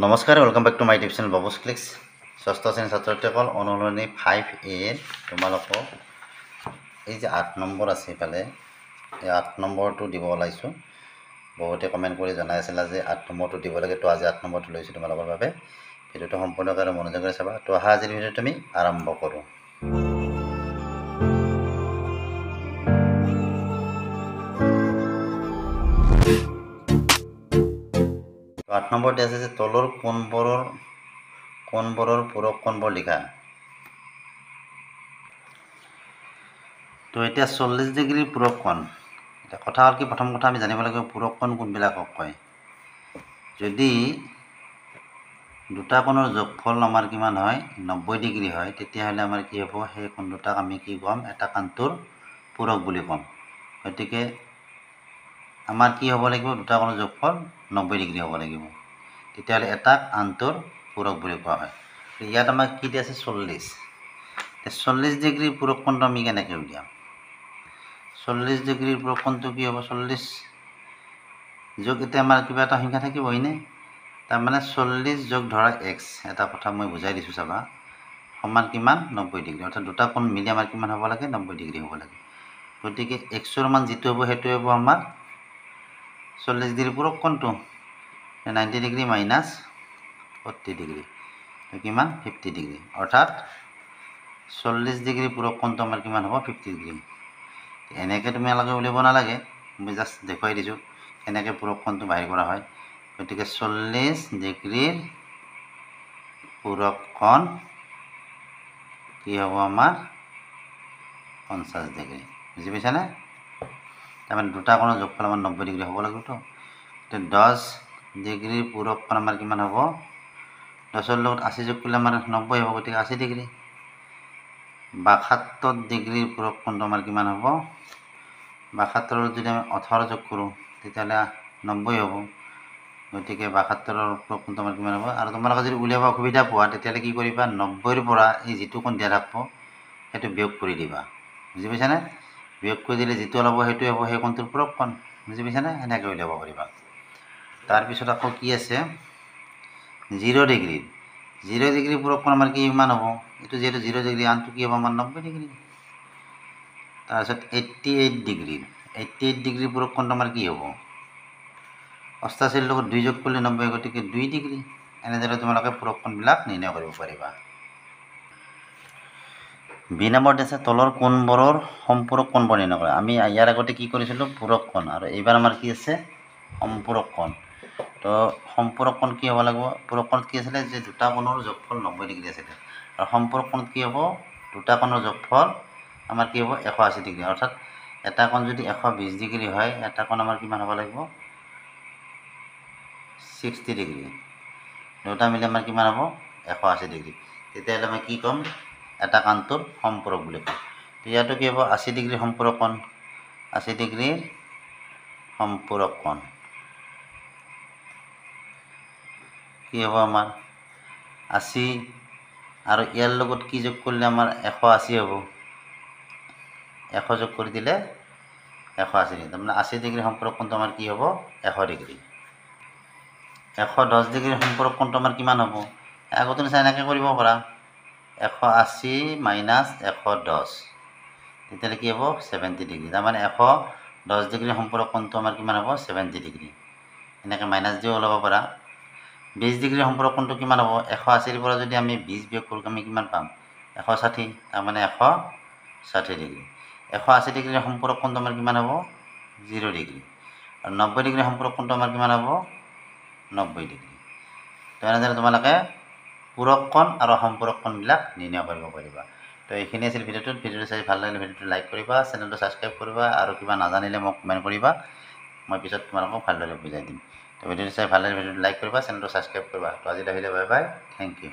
নমস্কাৰ, welcome back to my tube channel Babus clicks. ষষ্ঠ শ্ৰেণীৰ ছাত্ৰসকল অনুশীলনী 5A তোমালোকক এই যে 8 নম্বৰ আছে ইফালে এই 8 নম্বৰটো দিব ওলাইছোঁ। বহুতে কমেণ্ট কৰি জনাই আছিলা যে 8 নম্বৰটো দিব লাগে, তো আজি 8 নম্বৰটো লৈছোঁ তোমালোকৰ বাবে। ভিডিঅ'টো সম্পূৰ্ণভাৱে মনোযোগেৰে চাবা। তো অহা আজিৰ ভিডিঅ'টো আমি আৰম্ভ কৰোঁ। তো 8 নম্বৰতে আছে যে তলৰ কোণবোৰৰ পূৰক কোণবোৰ লিখা। তো এতিয়া 40 ডিগ্ৰীৰ পূৰক কোণ। এতিয়া কথা হ'ল কি, প্ৰথম কথা আমি জানিব লাগিব পূৰক কোণ কোনবিলাকক কয়। যদি দুটা কোণৰ যোগফল আমাৰ কিমান হয় 90 ডিগ্ৰী হয়, তেতিয়াহ'লে আমাৰ কি হ'ব, সেই কোণ দুটাক আমি কি ক'ম, এটা কাণটোৰ পূৰক বুলি ক'ম। গতিকে আমাৰ কি হ'ব লাগিব, দুটা কোণৰ যোগফল 90 ডিগ্ৰী হ'ব লাগিব, তেতিয়াহ'লে এটাক আনটোৰ পূৰক বুলি কোৱা হয়। ইয়াত আমাক কি দি আছে 40। 40 ডিগ্ৰীৰ পূৰক কোণটো আমি কেনেকৈ উলিয়াম? 40 ডিগ্ৰীৰ পূৰক কোণটো কি হ'ব, 40 যোগ এতিয়া আমাৰ কিবা এটা সংখ্যা থাকিব হয়নে, তাৰমানে 40 যোগ ধৰা x, এটা কথা মই বুজাই দিছোঁ চাবা, সমান কিমান 90 ডিগ্ৰী। অৰ্থাৎ দুটা কোণ মিলি আমাৰ কিমান হ'ব লাগে, 90 ডিগ্ৰী হ'ব লাগে। গতিকে xৰ মান যিটো হ'ব সেইটোৱে হ'ব আমাৰ 40 ডিগ্ৰীৰ পূৰক কোণটো। 90 ডিগ্ৰী মাইনাছ 40 ডিগ্ৰী কিমান 50 ডিগ্ৰী। অৰ্থাৎ 40 ডিগ্ৰী পূৰক কোণটো আমাৰ কিমান হ'ব, 50 ডিগ্ৰী। এনেকৈ তুমি অলপ উলিয়াব নালাগে, মই জাষ্ট দেখুৱাই দিছোঁ কেনেকৈ পূৰক কোণটো বাহিৰ কৰা হয়। গতিকে 40 ডিগ্ৰীৰ পূৰক কোণ কি হ'ব আমাৰ 50 ডিগ্ৰী। বুজি পাইছানে? তাৰমানে দুটা কোণৰ যোগফল আমাৰ 90 ডিগ্ৰী হ'ব লাগিবতো। 10 ডিগ্ৰীৰ পূৰক কোণ আমাৰ কিমান হ'ব, 10ৰ লগত 80 যোগ কৰিলে আমাৰ 90 হ'ব, গতিকে 80 ডিগ্ৰী। 72 ডিগ্ৰীৰ পূৰক কোণটো আমাৰ কিমান হ'ব, 72ৰ যদি আমি 18 যোগ কৰোঁ তেতিয়াহ'লে 90 হ'ব, গতিকে 72ৰ পূৰক কোণটো আমাৰ কিমান হ'ব। আৰু তোমালোকে যদি উলিয়াব অসুবিধা পোৱা তেতিয়াহ'লে কি কৰিবা, 90ৰ পৰা এই যিটো কোণ দিয়া থাকিব সেইটো বিয়োগ কৰি দিবা। বুজি পাইছানে? বিয়োগ কৰি দিলে যিটো ওলাব সেইটোৱে হ'ব সেই কোণটোৰ পূৰক কোণ। বুজি পাইছানে? এনেকৈ উলিয়াব পাৰিবা। তাৰপিছত আকৌ কি আছে 0 ডিগ্ৰী। 0 ডিগ্ৰীৰ পূৰক কোণ আমাৰ কিমান হ'ব, এইটো যিহেতু 0 ডিগ্ৰী, আনটো কি হ'ব আমাৰ 90 ডিগ্ৰী। তাৰপিছত 88 ডিগ্ৰীৰ পূৰক কোণটো আমাৰ কি হ'ব, 88ৰ লগত 2 যোগ কৰিলে 90, গতিকে 2 ডিগ্ৰী। এনেদৰে তোমালোকে পূৰক কোণবিলাক নিৰ্ণয় কৰিব পাৰিবা। বি নম্বৰত আছে তলৰ কোণবোৰৰ সম্পূৰক কোণবোৰ নিৰ্ণয় কৰা। আমি ইয়াৰ আগতে কি কৰিছিলোঁ, পূৰক কোণ, আৰু এইবাৰ আমাৰ কি আছে সম্পূৰক কোণ। তো সম্পূৰক কোণ কি হ'ব লাগিব, পূৰক কোণত কি আছিলে যে দুটা কোণৰ যোগফল 90 ডিগ্ৰী আছিলে, আৰু সম্পূৰক কোণত কি হ'ব, দুটা কোণৰ যোগফল আমাৰ কি হ'ব 180 ডিগ্ৰী। অৰ্থাৎ এটা কোণ যদি 120 ডিগ্ৰী হয়, এটা কোণ আমাৰ কিমান হ'ব লাগিব 60 ডিগ্ৰী। দুটা মিলি আমাৰ কিমান হ'ব 180 ডিগ্ৰী। তেতিয়াহ'লে আমি কি ক'ম, এটা কাণটোৰ সম্পূৰক বুলি ক'ম। ইয়াতো কি হ'ব 80 ডিগ্ৰীৰ সম্পূৰক কোণ, 80 ডিগ্ৰীৰ সম্পূৰক কোণ কি হ'ব আমাৰ 80, আৰু ইয়াৰ লগত কি যোগ কৰিলে আমাৰ 180 হ'ব, 100 যোগ কৰি দিলে 180 ডিগ্ৰী। তাৰমানে 80 ডিগ্ৰীৰ সম্পূৰক কোণটো আমাৰ কি হ'ব 100 ডিগ্ৰী। 110 ডিগ্ৰীৰ সম্পূৰক কোণটো আমাৰ কিমান হ'ব, আগতে নিচিনা এনেকৈ কৰিব পাৰা, 180 মাইনাছ 110, তেতিয়াহ'লে কি হ'ব 70 ডিগ্ৰী। তাৰমানে 110 ডিগ্ৰীৰ সম্পূৰক কোণটো আমাৰ কিমান হ'ব 70 ডিগ্ৰী। এনেকৈ মাইনাছ দিও ওলাব পাৰা। 20 ডিগ্ৰীৰ সম্পূৰক কোণটো কিমান হ'ব, 180ৰ পৰা যদি আমি 20 বিয়োগ কৰোঁ আমি কিমান পাম 160, তাৰমানে 160 ডিগ্ৰী। 180 ডিগ্ৰীৰ সম্পূৰক কোণটো আমাৰ কিমান হ'ব 0 ডিগ্ৰী, আৰু 90 ডিগ্ৰীৰ সম্পূৰক কোণটো আমাৰ কিমান হ'ব 90 ডিগ্ৰী। তো এনেদৰে তোমালোকে পূৰক কোণ আৰু সম্পূৰক কোণবিলাক নিৰ্ণয় কৰিব পাৰিবা। তো এইখিনি আছিল ভিডিঅ'টো চাই ভাল লাগিলে ভিডিঅ'টো লাইক কৰিবা, চেনেলটো ছাবস্ক্ৰাইব কৰিবা, আৰু কিবা নাজানিলে মোক কমেণ্ট কৰিবা, মই পিছত তোমালোকক ভালদৰে বুজাই দিম। তো ভিডিঅ'টো চাই ভাল লাগিলে ভিডিঅ'টো লাইক কৰিবা, চেনেলটো ছাবস্ক্ৰাইব কৰিবা। তো আজিলৈ আহিলে বাই বাই, থেংক ইউ।